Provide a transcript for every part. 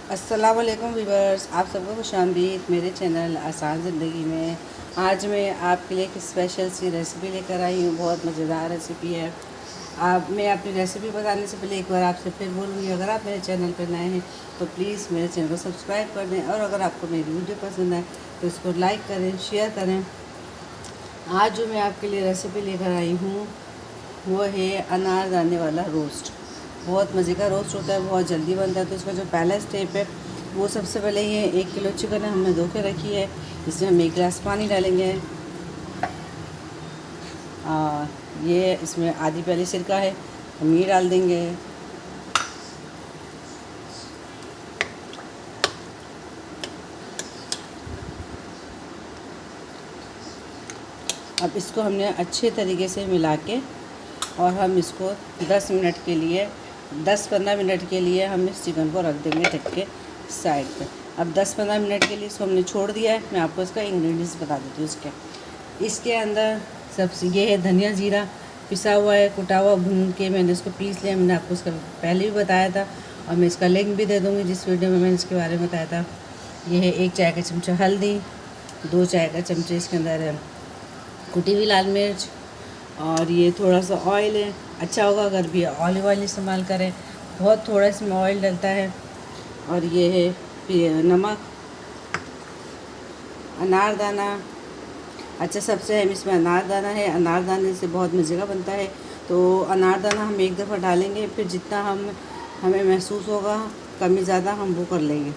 अस्सलाम वालेकुम वीवर्स, आप सबको खुशामदीद मेरे चैनल आसान ज़िंदगी में। आज मैं आपके लिए एक स्पेशल सी रेसिपी लेकर आई हूँ। बहुत मज़ेदार रेसिपी है। मैं अपनी रेसिपी बताने से पहले एक बार आपसे फिर बोलूँगी, अगर आप मेरे चैनल पर नए हैं तो प्लीज़ मेरे चैनल को सब्सक्राइब कर दें, और अगर आपको मेरी वीडियो पसंद आए तो इसको लाइक करें, शेयर करें। आज जो मैं आपके लिए रेसिपी लेकर आई हूँ वो है अनारदाने वाला रोस्ट। बहुत मज़े का रोस्ट होता है, बहुत जल्दी बनता है। तो इसका जो पहला स्टेप है वो सबसे पहले ये 1 किलो चिकन है, हमने धो के रखी है। इसमें हम 1 गिलास पानी डालेंगे। ये इसमें आधी प्याली सिरका है, हम ये डाल देंगे। अब इसको हमने अच्छे तरीके से मिला के और हम इसको 10-15 मिनट के लिए हम इस चिकन को रख देंगे ढक के साइड पे। अब 10-15 मिनट के लिए इसको हमने छोड़ दिया है। मैं आपको इसका इंग्रेडिएंट्स बता देती हूँ। इसके अंदर सबसे ये है धनिया जीरा पिसा हुआ है, कुटा हुआ भून के मैंने इसको पीस लिया। मैंने आपको इसका पहले भी बताया था और मैं इसका लिंक भी दे दूँगी जिस वीडियो में मैंने इसके बारे में बताया था। ये है 1 चाय का चमचा हल्दी, 2 चाय का चमचे इसके अंदर कुटी हुई लाल मिर्च, और ये थोड़ा सा ऑयल है। अच्छा होगा अगर भी ऑलिव ऑयल इस्तेमाल करें, बहुत थोड़ा इसमें ऑयल डलता है। और ये है नमक, अनारदाना। अच्छा, सबसे अहम इसमें अनारदाना है। अनारदाने से बहुत मज़े का बनता है। तो अनारदाना हम एक दफ़ा डालेंगे, फिर जितना हमें महसूस होगा कमी ज़्यादा हम वो कर लेंगे।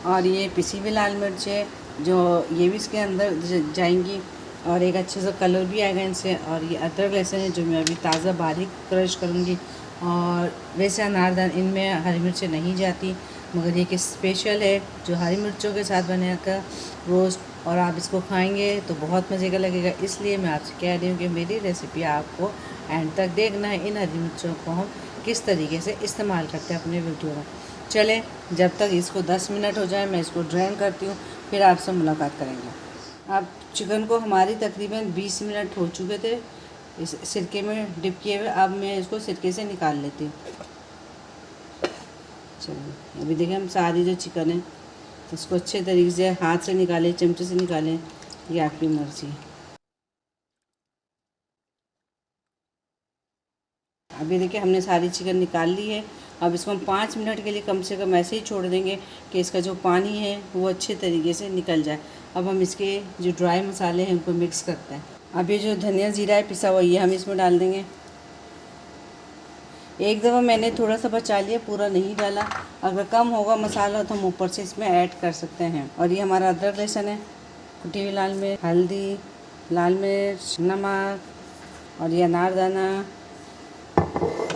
और ये पिसी हुई लाल मिर्च है जो ये भी इसके अंदर जाएंगी, और एक अच्छे सा कलर भी आएगा इनसे। और ये अदरक लहसुन है जो मैं अभी ताज़ा बारीक क्रश करूँगी। और वैसे अनारदान इनमें हरी मिर्चें नहीं जाती, मगर ये कि स्पेशल है जो हरी मिर्चों के साथ बनेगा रोस्ट, और आप इसको खाएंगे तो बहुत मज़े का लगेगा। इसलिए मैं आपसे कह रही हूँ कि मेरी रेसिपी आपको एंड तक देखना है। इन हरी मिर्चों को हम किस तरीके से इस्तेमाल करते हैं अपने वीडियो में। चलें, जब तक इसको 10 मिनट हो जाए मैं इसको ड्रेन करती हूँ, फिर आपसे मुलाकात करेंगे। अब चिकन को हमारी तकरीबन 20 मिनट हो चुके थे इस सिरके में डिप किए हुए। अब मैं इसको सिरके से निकाल लेती हूँ। चलिए, अभी देखें हम सारी जो चिकन है इसको अच्छे तरीके से हाथ से निकालें, चमचे से निकालें, ये आपकी मर्ज़ी है। अभी देखिए हमने सारी चिकन निकाल ली है। अब इसको हम 5 मिनट के लिए कम से कम ऐसे ही छोड़ देंगे कि इसका जो पानी है वो अच्छे तरीके से निकल जाए। अब हम इसके जो ड्राई मसाले हैं उनको मिक्स करते हैं। अब ये जो धनिया जीरा है पिसा हुआ, ये हम इसमें डाल देंगे। एक दफ़ा मैंने थोड़ा सा बचा लिया, पूरा नहीं डाला। अगर कम होगा मसाला तो हम ऊपर से इसमें ऐड कर सकते हैं। और ये हमारा अदरक लहसुन है, कुटी हुई लाल मिर्च, हल्दी, लाल मिर्च, नमक, और ये अनारदाना।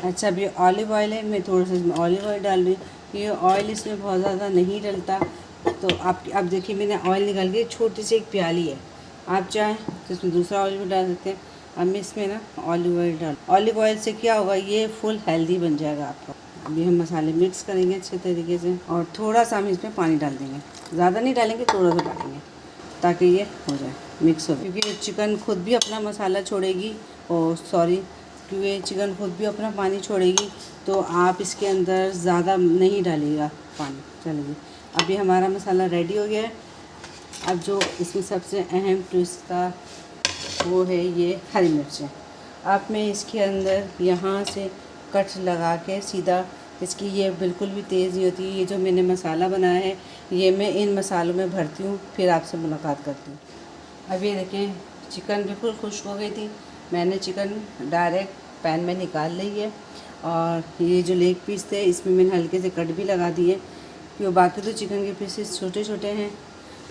अच्छा, अब ये ऑलिव ऑयल है, मैं थोड़ा सा इसमें ऑलिव ऑयल डाल रही हूँ। ये ऑयल इसमें बहुत ज़्यादा नहीं डलता। तो आप अब देखिए मैंने ऑयल निकाल के छोटी सी एक प्याली है, आप चाहें तो इसमें दूसरा ऑयल भी डाल सकते हैं। अब मैं इसमें ना ऑलिव ऑयल से क्या होगा, ये फुल हेल्दी बन जाएगा आपका। अभी हम मसाले मिक्स करेंगे अच्छे तरीके से, और थोड़ा सा हम इसमें पानी डाल देंगे। ज़्यादा नहीं डालेंगे, थोड़ा सा डालेंगे ताकि ये हो जाए मिक्स हो, क्योंकि चिकन खुद भी अपना मसाला छोड़ेगी। क्योंकि चिकन खुद भी अपना पानी छोड़ेगी, तो आप इसके अंदर ज़्यादा नहीं डालिएगा पानी। चलिए, अभी हमारा मसाला रेडी हो गया है। अब जो इसमें सबसे अहम ट्विस्ट का वो है ये हरी मिर्चें। अब मैं इसके अंदर यहाँ से कट लगा के सीधा इसकी, ये बिल्कुल भी तेज़ नहीं होती। ये जो मैंने मसाला बनाया है ये मैं इन मसालों में भरती हूँ, फिर आपसे मुलाकात करती हूँ। अब ये देखें चिकन बिल्कुल खुश्क हो गई थी, मैंने चिकन डायरेक्ट पैन में निकाल ली है। और ये जो लेग पीस थे इसमें मैंने हल्के से कट भी लगा दिए, क्योंकि बाकी तो चिकन के पीसेस छोटे छोटे हैं।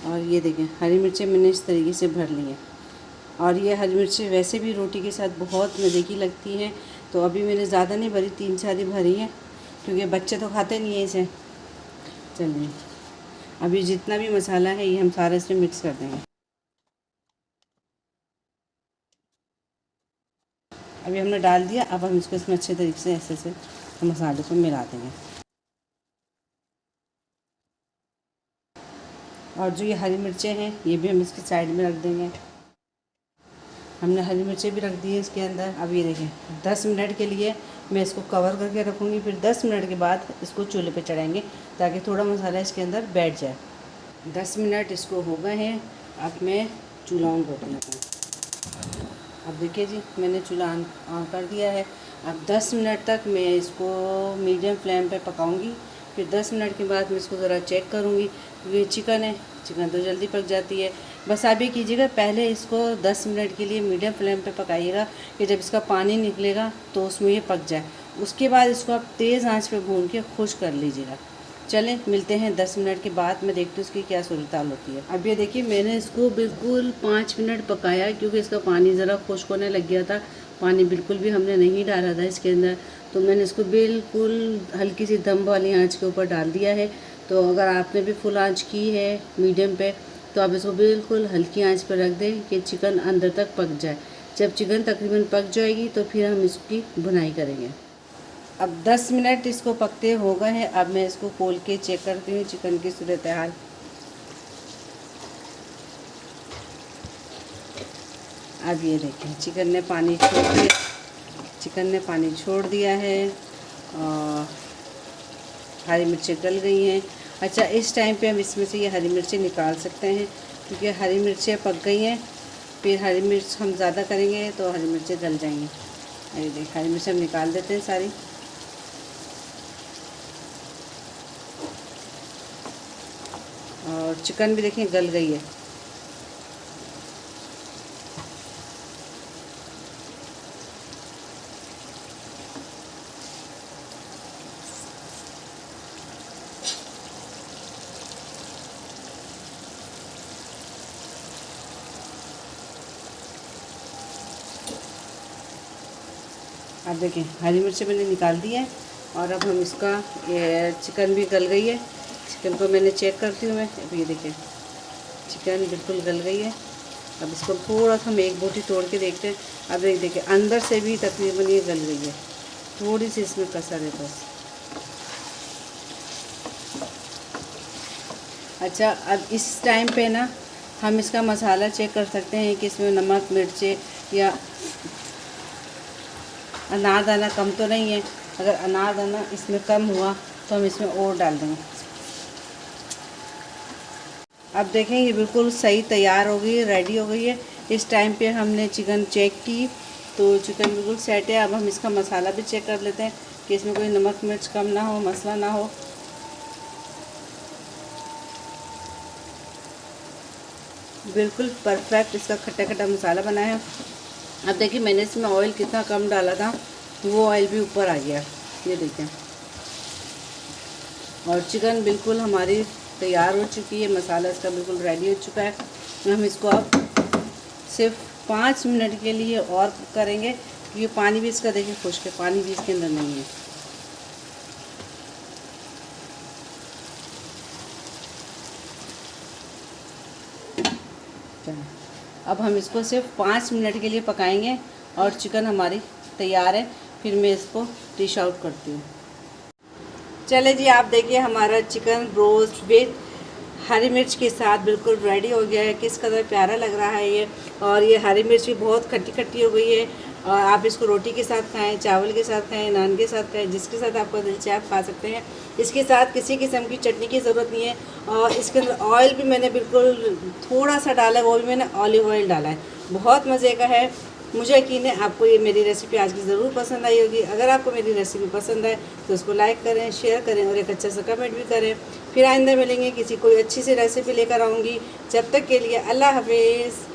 और ये देखें हरी मिर्चें मैंने इस तरीके से भर ली हैं। और ये हरी मिर्चें वैसे भी रोटी के साथ बहुत मज़े की लगती हैं, तो अभी मैंने ज़्यादा नहीं भरी, 3-4 ही भरी हैं, क्योंकि बच्चे तो खाते नहीं हैं इसे। चलिए, अभी जितना भी मसाला है ये हम सारा इसमें मिक्स कर देंगे। अभी हमने डाल दिया, अब हम इसको इसमें अच्छे तरीके से ऐसे से मसाले को मिला देंगे। और जो ये हरी मिर्चें हैं ये भी हम इसकी साइड में रख देंगे। हमने हरी मिर्चें भी रख दी है इसके अंदर। अब ये देखें 10 मिनट के लिए मैं इसको कवर करके रखूँगी। फिर 10 मिनट के बाद इसको चूल्हे पे चढ़ाएंगे ताकि थोड़ा मसाला इसके अंदर बैठ जाए। 10 मिनट इसको हो गए हैं। अब मैं चूल्हा ऑन कर देता हूँ। अब देखिए जी, मैंने चूल्हा ऑन कर दिया है। अब 10 मिनट तक मैं इसको मीडियम फ्लेम पे पकाऊंगी। फिर 10 मिनट के बाद मैं इसको ज़रा चेक करूँगी, क्योंकि चिकन है, चिकन तो जल्दी पक जाती है। बस आप ये कीजिएगा, पहले इसको 10 मिनट के लिए मीडियम फ्लेम पे पकाइएगा कि जब इसका पानी निकलेगा तो उसमें ये पक जाए। उसके बाद इसको आप तेज़ आंच पे भून के खुश कर लीजिएगा। चलें, मिलते हैं 10 मिनट के बाद। मैं देखती हूँ उसकी क्या सूरत हाल होती है। अब ये देखिए, मैंने इसको बिल्कुल 5 मिनट पकाया, क्योंकि इसका पानी ज़रा खुश्क होने लग गया था। पानी बिल्कुल भी हमने नहीं डाला था इसके अंदर, तो मैंने इसको बिल्कुल हल्की सी दम वाली आंच के ऊपर डाल दिया है। तो अगर आपने भी फुल आंच की है मीडियम पे, तो आप इसको बिल्कुल हल्की आंच पर रख दें कि चिकन अंदर तक पक जाए। जब चिकन तकरीबन पक जाएगी तो फिर हम इसकी भुनाई करेंगे। अब 10 मिनट इसको पकते हो गए हैं। अब मैं इसको खोल के चेक करती हूँ चिकन की सूरत हाल। अब ये देखें, चिकन ने पानी छोड़ दिया, चिकन ने पानी छोड़ दिया है और हरी मिर्चें गल गई हैं। अच्छा, इस टाइम पे हम इसमें से ये हरी मिर्चें निकाल सकते हैं, क्योंकि हरी मिर्चें पक गई हैं। फिर हरी मिर्च हम ज़्यादा करेंगे तो हरी मिर्चें गल जाएंगी। अरे देख, हरी मिर्च हम निकाल देते हैं सारी। और चिकन भी देखिए गल गई है। अब देखें, हरी मिर्च मैंने निकाल दी है और अब हम इसका, ये चिकन भी गल गई है। चिकन को मैंने चेक करती हूँ मैं। अब ये देखें, चिकन बिल्कुल गल गई है। अब इसको थोड़ा सा हम एक बोटी तोड़ के देखते हैं। अब एक देखिए, अंदर से भी तकरीबन ये गल गई है, थोड़ी सी इसमें कसर है बस। अच्छा, अब इस टाइम पे ना हम इसका मसाला चेक कर सकते हैं कि इसमें नमक, मिर्चे या अनारदाना कम तो नहीं है। अगर अनारदाना इसमें कम हुआ तो हम इसमें और डाल देंगे। अब देखें, ये बिल्कुल सही तैयार हो गई है, रेडी हो गई है। इस टाइम पे हमने चिकन चेक की तो चिकन बिल्कुल सेट है। अब हम इसका मसाला भी चेक कर लेते हैं कि इसमें कोई नमक मिर्च कम ना हो, मसला ना हो। बिल्कुल परफेक्ट इसका खट्टा खट्टा मसाला बना है। अब देखिए, मैंने इसमें ऑयल कितना कम डाला था, वो ऑयल भी ऊपर आ गया, ये देखें। और चिकन बिल्कुल हमारी तैयार हो चुकी है, मसाला इसका बिल्कुल रेडी हो चुका है। हम इसको अब सिर्फ 5 मिनट के लिए और करेंगे, क्योंकि पानी भी इसका देखिए खुश्क है, पानी भी इसके अंदर नहीं है। अब हम इसको सिर्फ 5 मिनट के लिए पकाएंगे और चिकन हमारी तैयार है। फिर मैं इसको डिश आउट करती हूँ। चले जी, आप देखिए, हमारा चिकन रोस्ट विद हरी मिर्च के साथ बिल्कुल रेडी हो गया है। किस कदर प्यारा लग रहा है ये। और ये हरी मिर्च भी बहुत खट्टी खट्टी हो गई है। और आप इसको रोटी के साथ खाएं, चावल के साथ खाएं, नान के साथ खाएं, जिसके साथ आपको दिल चाहे आप खा सकते हैं। इसके साथ किसी किस्म की चटनी की ज़रूरत नहीं है। और इसके अंदर ऑयल भी मैंने बिल्कुल थोड़ा सा डाला है, वो भी मैंने ऑलिव ऑयल डाला है। बहुत मज़े का है। मुझे यकीन है आपको ये मेरी रेसिपी आज की ज़रूर पसंद आई होगी। अगर आपको मेरी रेसिपी पसंद आए तो उसको लाइक करें, शेयर करें और एक अच्छा सा कमेंट भी करें। फिर आइंदा मिलेंगे, किसी कोई अच्छी सी रेसिपी लेकर आऊँगी। जब तक के लिए अल्लाह हाफिज़।